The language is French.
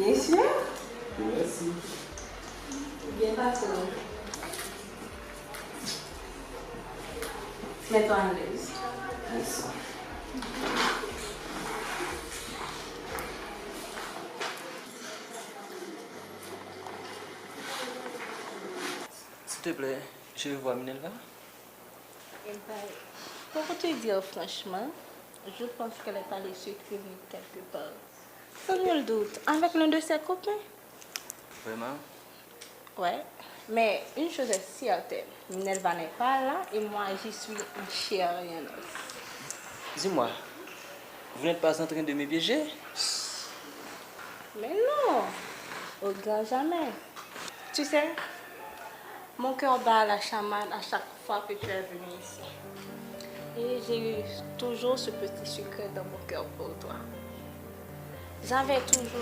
Bien sûr. Merci. Bien passé. Mets-toi à l'aise. Merci. S'il te plaît, je veux voir Minerva. Eh ben, pour te dire franchement, je pense qu'elle est allée se traîner quelque part. Sans nul doute, avec l'un de ses copains. Vraiment? Ouais, mais une chose est certaine, Minerva n'est pas là et moi j'y suis en chair et en os. Dis-moi, vous n'êtes pas en train de me piéger? Mais non, au grand jamais. Tu sais, mon cœur bat à la chamade à chaque fois que tu es venu ici. Et j'ai eu toujours ce petit secret dans mon cœur pour toi. J'avais toujours